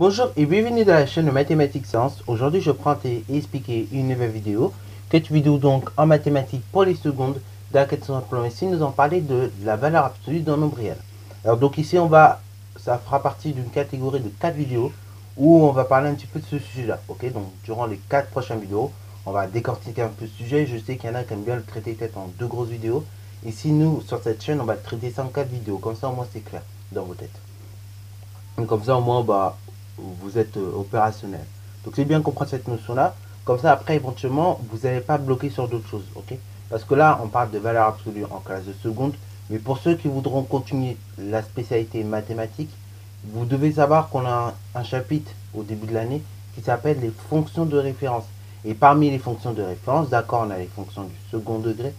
Bonjour et bienvenue dans la chaîne de Mathématiques Sciences. Aujourd'hui, je prends et expliquer une nouvelle vidéo. Cette vidéo donc en mathématiques pour les secondes, dans laquelle simplement ici nous allons parler de la valeur absolue d'un nombre réel. Alors donc ici ça fera partie d'une catégorie de 4 vidéos où on va parler un petit peu de ce sujet-là. Ok, donc durant les 4 prochaines vidéos, on va décortiquer un peu ce sujet. Je sais qu'il y en a qui aiment bien le traiter peut-être en 2 grosses vidéos. Ici, nous sur cette chaîne, on va le traiter ça en 4 vidéos. Comme ça, au moins c'est clair dans vos têtes. Donc, comme ça, au moins, vous êtes opérationnel. Donc c'est bien comprendre cette notion là, comme ça après éventuellement vous n'allez pas bloquer sur d'autres choses, ok? Parce que là on parle de valeur absolue en classe de seconde, mais pour ceux qui voudront continuer la spécialité mathématique, vous devez savoir qu'on a un chapitre au début de l'année qui s'appelle les fonctions de référence. Et parmi les fonctions de référence, d'accord, on a les fonctions du second degré,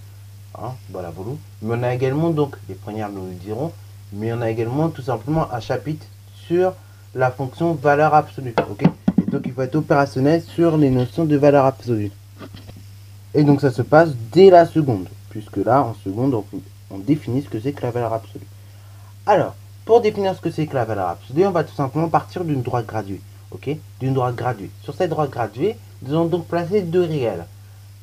hein, voilà, voilà, mais on a également, donc les premières nous le dirons, mais on a également tout simplement un chapitre sur la fonction valeur absolue, ok? Et donc il faut être opérationnel sur les notions de valeur absolue. Et donc ça se passe dès la seconde, puisque là en seconde on définit ce que c'est que la valeur absolue. Alors, pour définir ce que c'est que la valeur absolue, on va tout simplement partir d'une droite graduée, ok? D'une droite graduée. Sur cette droite graduée, nous allons donc placer deux réels.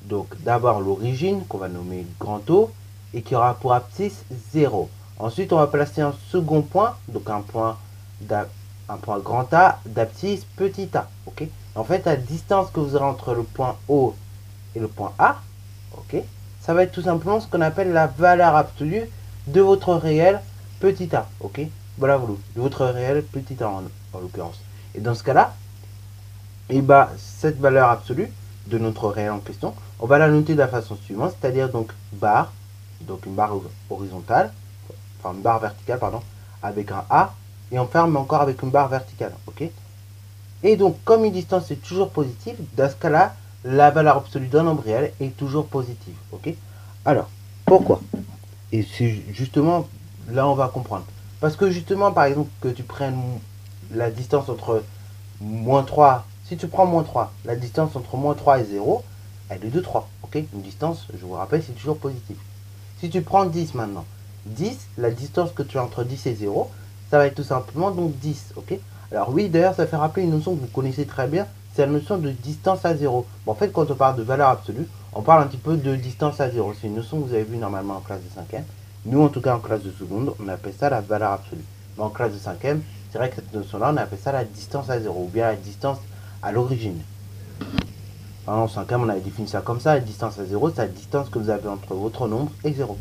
Donc d'abord l'origine qu'on va nommer grand O et qui aura pour abscisse 0. Ensuite on va placer un second point, donc un point grand A d'abscisse petit a, ok? En fait, la distance que vous aurez entre le point O et le point A, ok, ça va être tout simplement ce qu'on appelle la valeur absolue de votre réel petit a, ok? Voilà, de votre réel petit a en l'occurrence. Et dans ce cas-là, et cette valeur absolue de notre réel en question, on va la noter de la façon suivante, c'est-à-dire donc barre, donc une barre horizontale, enfin une barre verticale, pardon, avec un A, et on ferme encore avec une barre verticale, ok? Et donc, comme une distance est toujours positive, dans ce cas-là, la valeur absolue d'un nombre réel est toujours positive, ok? Alors, pourquoi? Et c'est justement, là on va comprendre. Parce que justement, par exemple, que tu prennes la distance entre moins 3, si tu prends moins 3, la distance entre moins 3 et 0, elle est de 3, ok? Une distance, je vous rappelle, c'est toujours positif. Si tu prends 10 maintenant, 10, la distance que tu as entre 10 et 0, ça va être tout simplement donc 10, ok? Alors oui, d'ailleurs, ça fait rappeler une notion que vous connaissez très bien, c'est la notion de distance à 0. Bon, en fait, quand on parle de valeur absolue, on parle un petit peu de distance à 0. C'est une notion que vous avez vue normalement en classe de 5e. Nous, en tout cas, en classe de seconde, on appelle ça la valeur absolue. Mais en classe de 5e, c'est vrai que cette notion-là, on appelle ça la distance à 0, ou bien la distance à l'origine. En 5e, on avait défini ça comme ça, la distance à 0, c'est la distance que vous avez entre votre nombre et 0.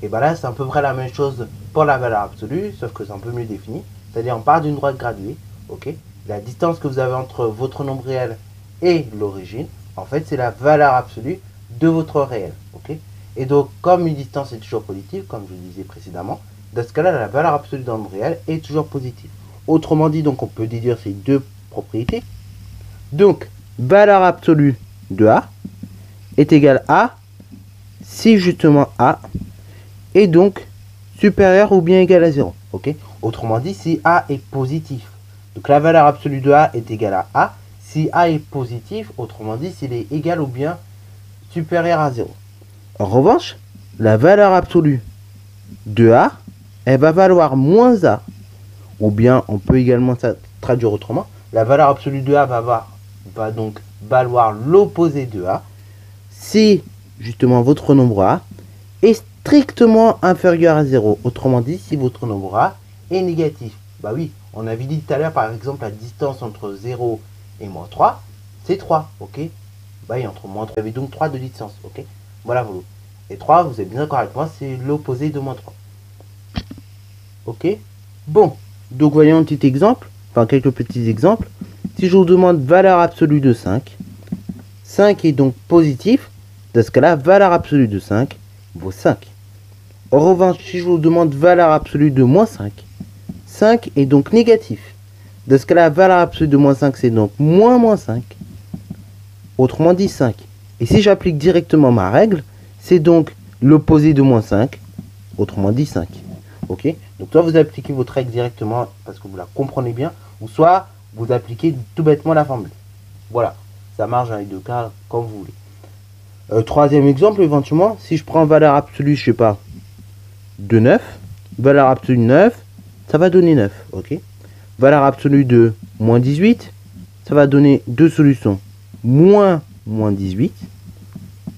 Et bien là, c'est à peu près la même chose pour la valeur absolue, sauf que c'est un peu mieux défini. C'est-à-dire, on part d'une droite graduée, ok? La distance que vous avez entre votre nombre réel et l'origine, en fait, c'est la valeur absolue de votre réel, ok? Et donc, comme une distance est toujours positive, comme je le disais précédemment, dans ce cas-là, la valeur absolue d'un nombre réel est toujours positive. Autrement dit, donc, on peut déduire ces deux propriétés. Donc, valeur absolue de A est égale à si justement A est donc supérieur ou bien égal à 0. Ok? Autrement dit, si A est positif. Donc la valeur absolue de A est égale à A. Si A est positif, autrement dit, s'il est égal ou bien supérieur à 0. En revanche, la valeur absolue de A, elle va valoir moins A. Ou bien, on peut également traduire autrement. La valeur absolue de A va donc valoir l'opposé de A. Si, justement, votre nombre A est strictement inférieur à 0. Autrement dit, si votre nombre A est négatif. Bah oui, on avait dit tout à l'heure, par exemple, la distance entre 0 et moins 3, c'est 3, ok? Bah oui, entre moins 3, il y avait donc 3 de distance, ok? Voilà, voilà. Et 3, vous êtes bien d'accord avec moi, c'est l'opposé de moins 3. Ok? Bon, donc voyons un petit exemple, enfin quelques petits exemples. Si je vous demande valeur absolue de 5, 5 est donc positif, dans ce cas-là, valeur absolue de 5 vaut 5. En revanche, si je vous demande valeur absolue de moins 5, 5 est donc négatif. Dans ce cas-là, valeur absolue de moins 5, c'est donc moins 5. Autrement dit 5. Et si j'applique directement ma règle, c'est donc l'opposé de moins 5. Autrement dit 5. Ok? Donc soit vous appliquez votre règle directement parce que vous la comprenez bien, ou soit vous appliquez tout bêtement la formule. Voilà. Ça marche dans les deux cas comme vous voulez. Troisième exemple, éventuellement, si je prends valeur absolue, je sais pas, de 9, valeur absolue 9, ça va donner 9, ok? valeur absolue de moins 18, ça va donner deux solutions. Moins 18,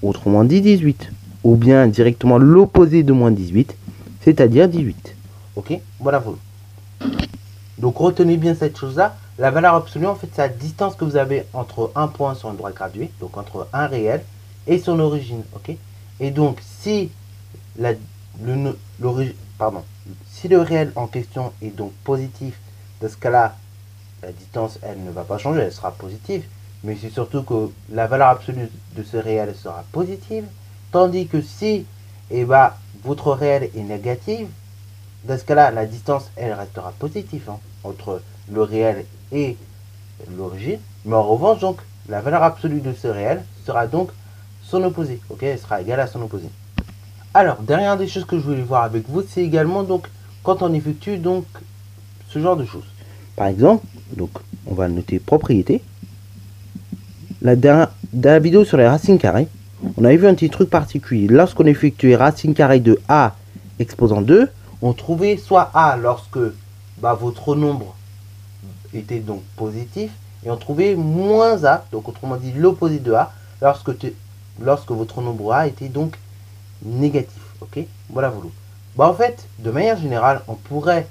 autrement dit 18. Ou bien directement l'opposé de moins 18, c'est-à-dire 18. Ok, voilà vous. Donc retenez bien cette chose-là. La valeur absolue, en fait, c'est la distance que vous avez entre un point sur un droit gradué, donc entre un réel et son origine. Ok. Et donc, si si le réel en question est donc positif, dans ce cas-là, la distance, elle ne va pas changer, elle sera positive. Mais c'est surtout que la valeur absolue de ce réel sera positive. Tandis que si votre réel est négatif, dans ce cas-là, la distance, elle restera positive entre le réel et l'origine. Mais en revanche, donc, la valeur absolue de ce réel sera donc son opposé. Ok, elle sera égale à son opposé. Alors, dernière des choses que je voulais voir avec vous, c'est également donc quand on effectue donc ce genre de choses. Par exemple, donc on va noter propriété. Dans la vidéo sur les racines carrées, on avait vu un petit truc particulier. Lorsqu'on effectuait racine carrée de a exposant 2, on trouvait soit a lorsque votre nombre était donc positif, et on trouvait moins a, donc autrement dit l'opposé de a, lorsque votre nombre a était donc négatif. Ok, voilà vous. En fait, de manière générale, on pourrait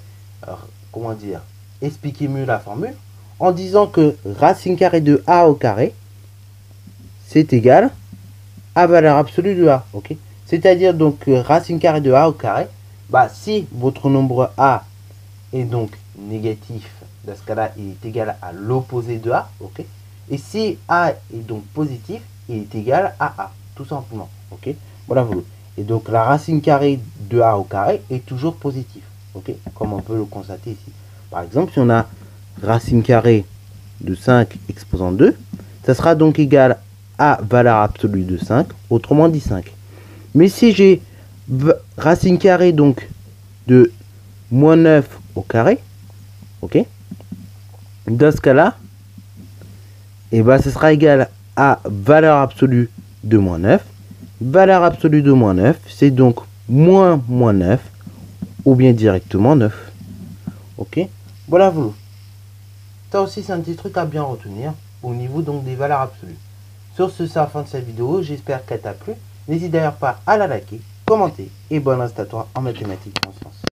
expliquer mieux la formule en disant que racine carrée de a au carré c'est égal à valeur absolue de a. Ok, c'est-à-dire donc racine carrée de a au carré, si votre nombre a est donc négatif, dans ce cas-là, il est égal à l'opposé de a. Ok, et si a est donc positif, il est égal à a, tout simplement. Ok, voilà vous. Et donc la racine carrée de a au carré est toujours positive. Ok, comme on peut le constater ici. Par exemple, si on a racine carrée de 5 exposant 2, ça sera donc égal à valeur absolue de 5, autrement dit 5. Mais si j'ai racine carrée donc de moins 9 au carré, ok, dans ce cas-là, ce sera égal à valeur absolue de moins 9. Valeur absolue de moins 9, c'est donc moins 9, ou bien directement 9. Ok, voilà vous. Ça aussi, c'est un petit truc à bien retenir au niveau donc des valeurs absolues. Sur ce, c'est la fin de cette vidéo. J'espère qu'elle t'a plu. N'hésite d'ailleurs pas à la liker, commenter et bonne reste à toi en mathématiques et en sciences.